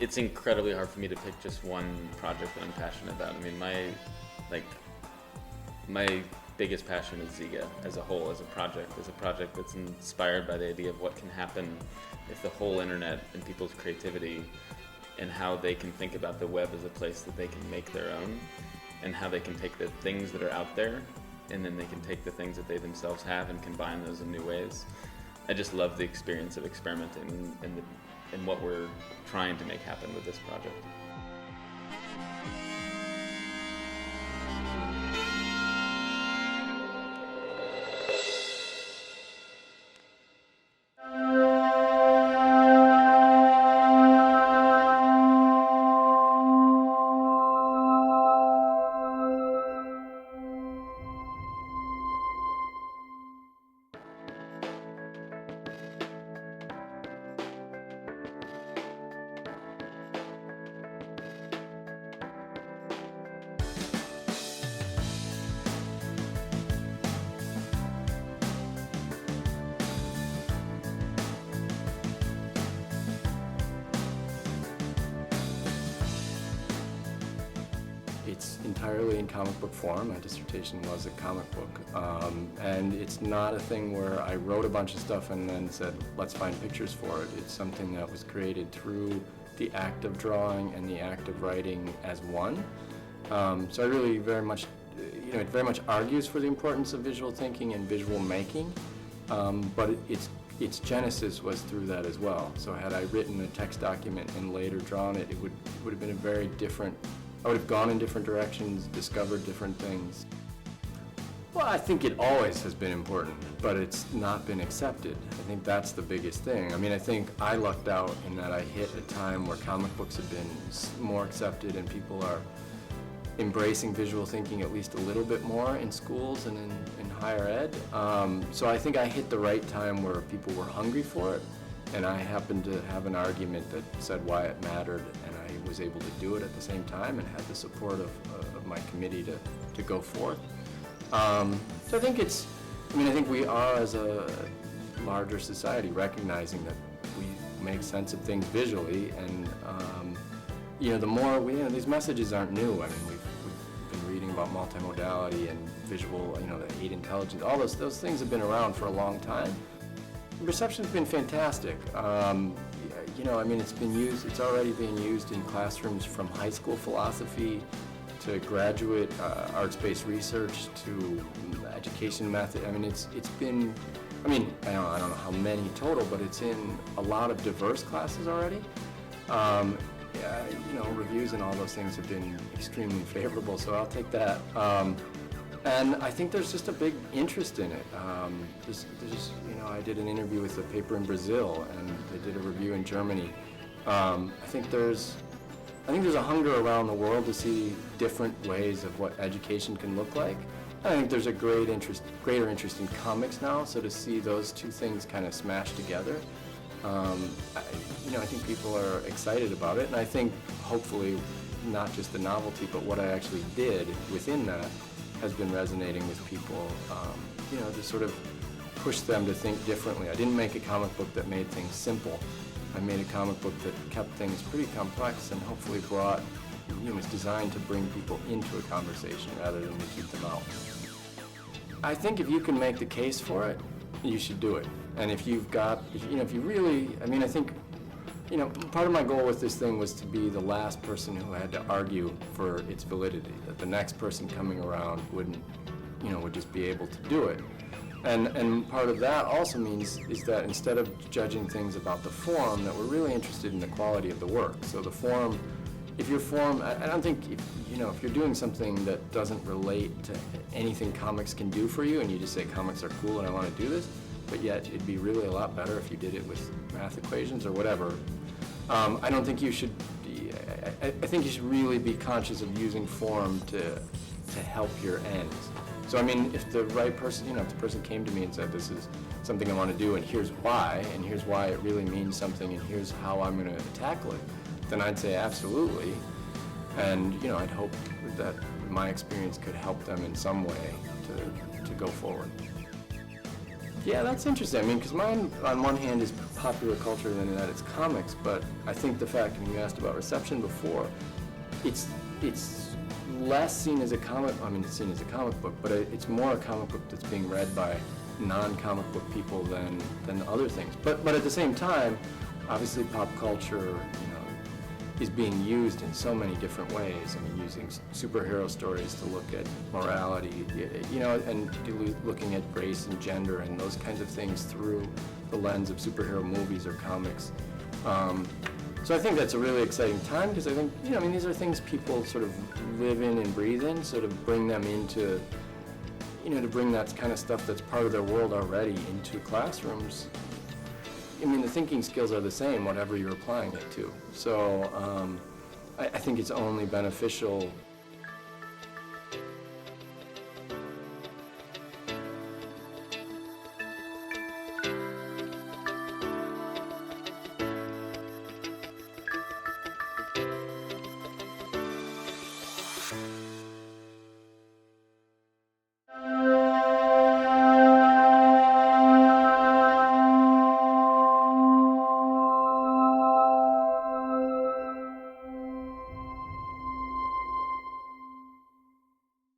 It's incredibly hard for me to pick just one project that I'm passionate about. I mean, my biggest passion is Ziga as a whole, as a project that's inspired by the idea of what can happen if the whole internet and people's creativity and how they can think about the web as a place that they can make their own, and how they can take the things that are out there and then they can take the things that they themselves have and combine those in new ways. I just love the experience of experimenting and what we're trying to make happen with this project. It's entirely in comic book form. My dissertation was a comic book. And it's not a thing where I wrote a bunch of stuff and then said, let's find pictures for it. It's something that was created through the act of drawing and the act of writing as one. So I really very much, it very much argues for the importance of visual thinking and visual making, but its genesis was through that as well. So had I written a text document and later drawn it, it would have been a very different, I would have gone in different directions, discovered different things. Well, I think it always has been important, but it's not been accepted. I think that's the biggest thing. I mean, I think I lucked out in that I hit a time where comic books have been more accepted and people are embracing visual thinking at least a little bit more in schools and in higher ed. So I think I hit the right time where people were hungry for it, and I happened to have an argument that said why it mattered, and I was able to do it at the same time and had the support of my committee to go forth. So I think I think we are, as a larger society, recognizing that we make sense of things visually, and the more these messages aren't new. I mean, we've been reading about multimodality and visual, the aid intelligence, all those things have been around for a long time. Reception's been fantastic. I mean, it's already being used in classrooms from high school philosophy to graduate arts-based research to education method. I mean, it's been, I don't know how many total, but it's in a lot of diverse classes already. Reviews and all those things have been extremely favorable, so I'll take that. And I think there's just a big interest in it. I did an interview with a paper in Brazil, and they did a review in Germany. I think there's a hunger around the world to see different ways of what education can look like. I think there's a greater interest in comics now, so to see those two things kind of smashed together, I think people are excited about it, and I think hopefully not just the novelty, but what I actually did within that has been resonating with people, to sort of push them to think differently. I didn't make a comic book that made things simple. I made a comic book that kept things pretty complex and hopefully was designed to bring people into a conversation rather than to keep them out. I think if you can make the case for it, you should do it. And if you really, I think, part of my goal with this thing was to be the last person who had to argue for its validity, that the next person coming around would just be able to do it. And part of that also means is that instead of judging things about the form, that we're really interested in the quality of the work. So the form, I don't think, if you're doing something that doesn't relate to anything comics can do for you, and you just say comics are cool and I want to do this, but yet it'd be really a lot better if you did it with math equations or whatever. I don't think you should. I think you should really be conscious of using form to help your ends. So if the right person, if the person came to me and said, this is something I want to do, and here's why it really means something, and here's how I'm going to tackle it, then I'd say absolutely. And I'd hope that my experience could help them in some way to go forward. Yeah, that's interesting. I mean, because mine, on one hand, is popular culture in that it's comics, but I think the fact, and you asked about reception before, it's less seen as a comic, I mean, it's seen as a comic book, but it's more a comic book that's being read by non-comic book people than other things. But at the same time, obviously pop culture, you know, is being used in so many different ways. I mean, using superhero stories to look at morality, you know, and looking at race and gender and those kinds of things through the lens of superhero movies or comics. So I think that's a really exciting time because I think, you know, I mean, these are things people sort of live in and breathe in, sort of bring them into, you know, to bring that kind of stuff that's part of their world already into classrooms. I mean, the thinking skills are the same, whatever you're applying it to. So I think it's only beneficial